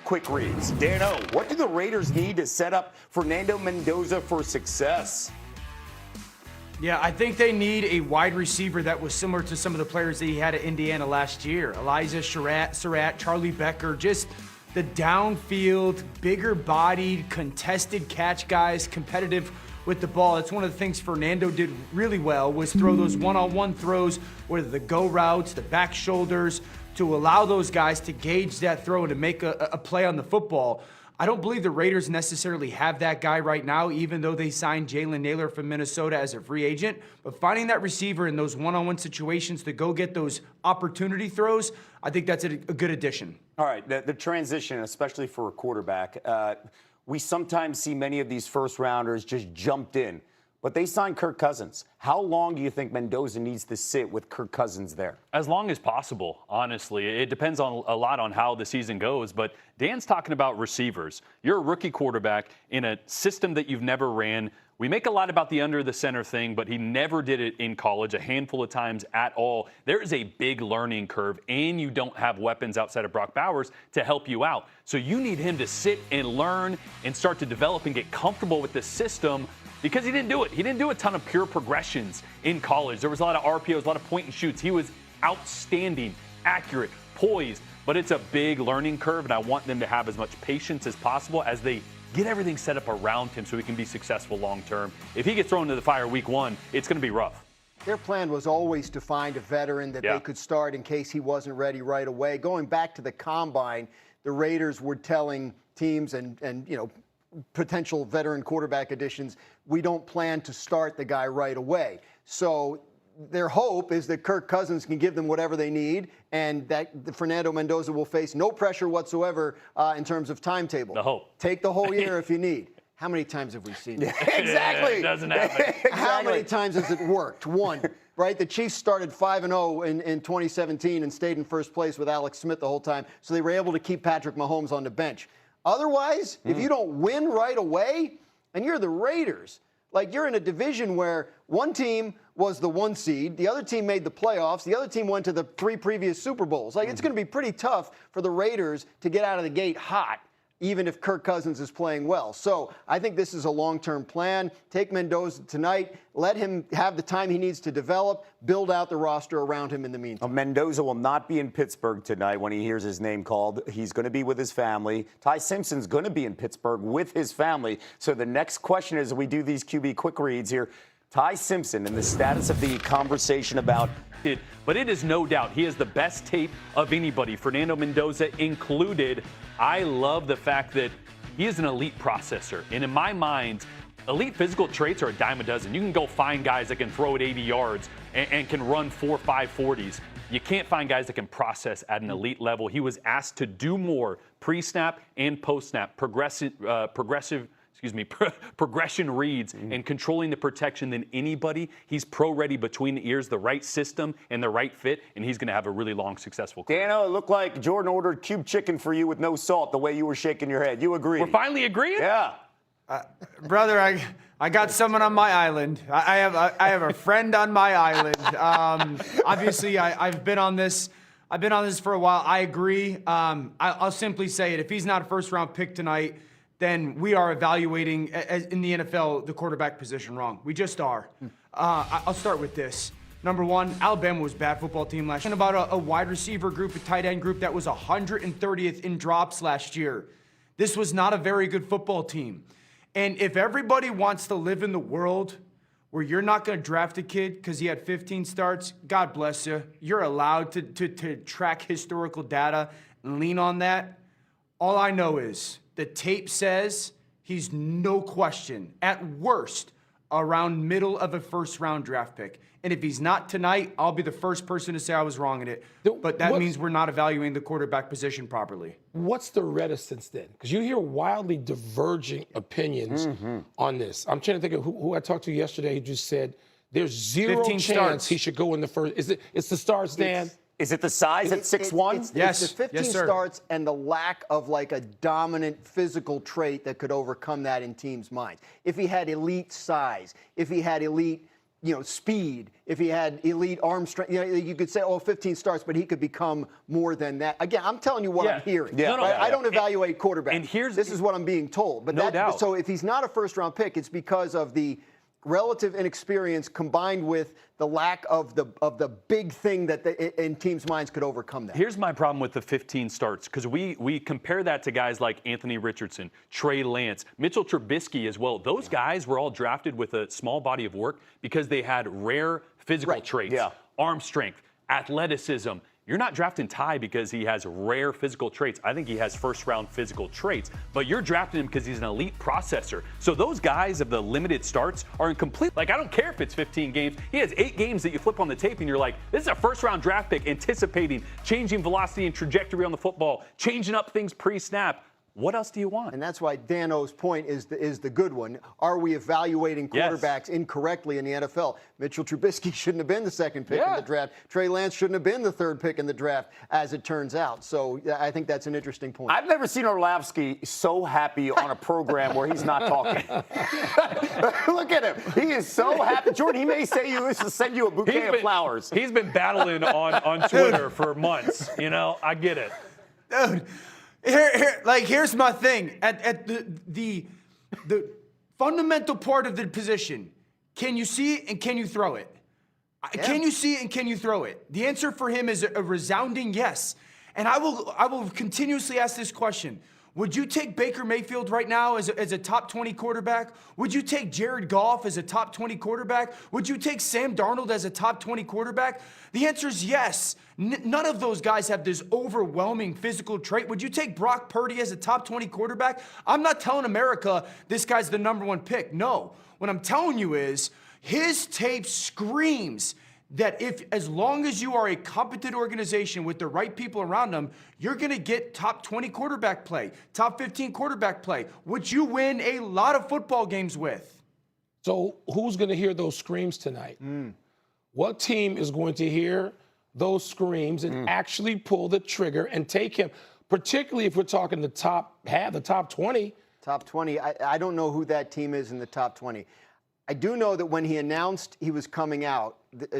quick reads. Dano, what do the Raiders need to set up Fernando Mendoza for success? Yeah, I think they need a wide receiver that was similar to some of the players that he had at Indiana last year. Elijah Surratt, Charlie Becker, just the downfield, bigger-bodied, contested catch guys, competitive with the ball. That's one of the things Fernando did really well, was throw those one-on-one throws, whether the go routes, the back shoulders, to allow those guys to gauge that throw and to make a play on the football. I don't believe the Raiders necessarily have that guy right now, even though they signed Jalen Nailor from Minnesota as a free agent. But finding that receiver in those one-on-one situations to go get those opportunity throws, I think that's a good addition. All right, the transition, especially for a quarterback, we sometimes see many of these first-rounders just jumped in. But they signed Kirk Cousins. How long do you think Mendoza needs to sit with Kirk Cousins there? As long as possible, honestly. It depends a lot on how the season goes. But Dan's talking about receivers. You're a rookie quarterback in a system that you've never ran. We make a lot about the under the center thing, but he never did it in college, a handful of times at all. There is a big learning curve, and you don't have weapons outside of Brock Bowers to help you out. So you need him to sit and learn and start to develop and get comfortable with this system, because he didn't do it. He didn't do a ton of pure progressions in college. There was a lot of RPOs, a lot of point and shoots. He was outstanding, accurate, poised, but it's a big learning curve, and I want them to have as much patience as possible as they get everything set up around him so he can be successful long term. If he gets thrown into the fire week one, it's going to be rough. Their plan was always to find a veteran that they could start in case he wasn't ready right away. Going back to the combine, the Raiders were telling teams and potential veteran quarterback additions, we don't plan to start the guy right away. So their hope is that Kirk Cousins can give them whatever they need, and that Fernando Mendoza will face no pressure whatsoever in terms of timetable. The hope. Take the whole year if you need. How many times have we seen it? Exactly. It doesn't happen. How many times has it worked? One, right? The Chiefs started 5-0 in 2017 and stayed in first place with Alex Smith the whole time, so they were able to keep Patrick Mahomes on the bench. Otherwise, if you don't win right away, and you're the Raiders, like you're in a division where one team was the 1 seed, the other team made the playoffs, the other team went to the 3 previous Super Bowls. Like it's going to be pretty tough for the Raiders to get out of the gate hot, even if Kirk Cousins is playing well. So I think this is a long-term plan. Take Mendoza tonight. Let him have the time he needs to develop, build out the roster around him in the meantime. Mendoza will not be in Pittsburgh tonight when he hears his name called. He's going to be with his family. Ty Simpson's going to be in Pittsburgh with his family. So the next question is, we do these QB quick reads here. Ty Simpson and the status of the conversation about it. But it is no doubt he has the best tape of anybody, Fernando Mendoza included. I love the fact that he is an elite processor. And in my mind, elite physical traits are a dime a dozen. You can go find guys that can throw it 80 yards and can run 4.5 40s. You can't find guys that can process at an elite level. He was asked to do more pre-snap and post-snap, progression reads and controlling the protection than anybody. He's pro-ready between the ears, the right system and the right fit, and he's going to have a really long, successful career. Dano, it looked like Jordan ordered cube chicken for you with no salt, the way you were shaking your head. You agree? We're finally agreeing? Yeah. Brother, I got someone on my island. I have a friend on my island. Obviously, I've been on this for a while. I agree. I'll simply say it. If he's not a first-round pick tonight, then we are evaluating in the NFL the quarterback position wrong. We just are. I'll start with this. Number one, Alabama was a bad football team last year. And about a wide receiver group, a tight end group that was 130th in drops last year. This was not a very good football team. And if everybody wants to live in the world where you're not going to draft a kid because he had 15 starts, God bless you. You're allowed to track historical data and lean on that. All I know is the tape says he's no question, at worst, around middle of a first-round draft pick. And if he's not tonight, I'll be the first person to say I was wrong in it. But that means we're not evaluating the quarterback position properly. What's the reticence then? Because you hear wildly diverging opinions on this. I'm trying to think of who I talked to yesterday who just said there's zero chance starts. he should go in the first. It's the starts, Dan? Is it the size at 6'1"? Yes. It's the 15 Yes, sir. starts and the lack of like a dominant physical trait that could overcome that in teams' minds. If he had elite size, if he had elite speed, if he had elite arm strength, you could say, 15 starts, but he could become more than that. Again, I'm telling you what I'm hearing. Yeah. Right? I don't evaluate quarterbacks. And this is what I'm being told. But no doubt. So if he's not a first-round pick, it's because of the relative inexperience combined with the lack of the big thing that in teams' minds could overcome that. Here's my problem with the 15 starts, because we compare that to guys like Anthony Richardson, Trey Lance, Mitchell Trubisky as well. Those guys were all drafted with a small body of work because they had rare physical traits, arm strength, athleticism. You're not drafting Ty because he has rare physical traits. I think he has first-round physical traits, but you're drafting him because he's an elite processor. So those guys of the limited starts are in complete, I don't care if it's 15 games. He has 8 games that you flip on the tape and you're like, this is a first-round draft pick anticipating changing velocity and trajectory on the football, changing up things pre-snap. What else do you want? And that's why Dano's point is the good one. Are we evaluating quarterbacks incorrectly in the NFL? Mitchell Trubisky shouldn't have been the second pick in the draft. Trey Lance shouldn't have been the third pick in the draft, as it turns out. So I think that's an interesting point. I've never seen Orlovsky so happy on a program where he's not talking. Look at him. He is so happy. Jordan, he may say he to send you a bouquet of flowers. He's been battling on Twitter for months. I get it. Dude. Here's my thing. At the fundamental part of the position, can you see it and can you throw it? Can you see it and can you throw it? The answer for him is a resounding yes. And I will continuously ask this question. Would you take Baker Mayfield right now as a top 20 quarterback? Would you take Jared Goff as a top 20 quarterback? Would you take Sam Darnold as a top 20 quarterback? The answer is yes. None of those guys have this overwhelming physical trait. Would you take Brock Purdy as a top 20 quarterback? I'm not telling America this guy's the number 1 pick. No. What I'm telling you is his tape screams that as long as you are a competent organization with the right people around them, you're going to get top 20 quarterback play, top 15 quarterback play, which you win a lot of football games with. So who's going to hear those screams tonight? What team is going to hear those screams and actually pull the trigger and take him, particularly if we're talking the top 20? Top 20. I don't know who that team is in the top 20. I do know that when he announced he was coming out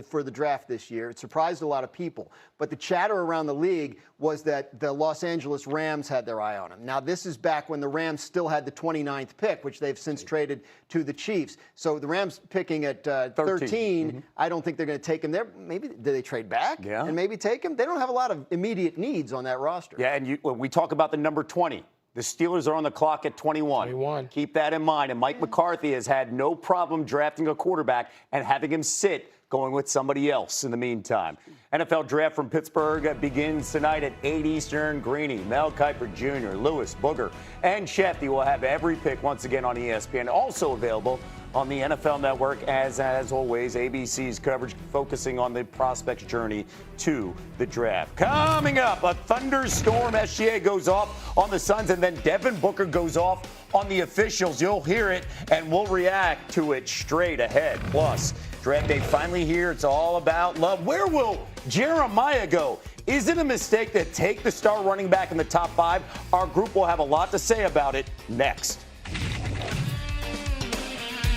for the draft this year, it surprised a lot of people. But the chatter around the league was that the Los Angeles Rams had their eye on him. Now, this is back when the Rams still had the 29th pick, which they've since traded to the Chiefs. So the Rams picking at 13, I don't think they're going to take him there. Maybe do they trade back and maybe take him? They don't have a lot of immediate needs on that roster. Yeah, and when we talk about the number 20. The Steelers are on the clock at 21. Keep that in mind. And Mike McCarthy has had no problem drafting a quarterback and having him sit, going with somebody else in the meantime. NFL Draft from Pittsburgh begins tonight at 8 Eastern. Greeny, Mel Kiper Jr., Lewis, Booger, and Shefty will have every pick once again on ESPN. Also available on the NFL Network, as always, ABC's coverage focusing on the prospect's journey to the draft. Coming up, a thunderstorm. SGA goes off on the Suns, and then Devin Booker goes off on the officials. You'll hear it, and we'll react to it straight ahead. Plus, draft day finally here. It's all about love. Where will Jeremiah go? Is it a mistake to take the star running back in the top 5? Our group will have a lot to say about it next.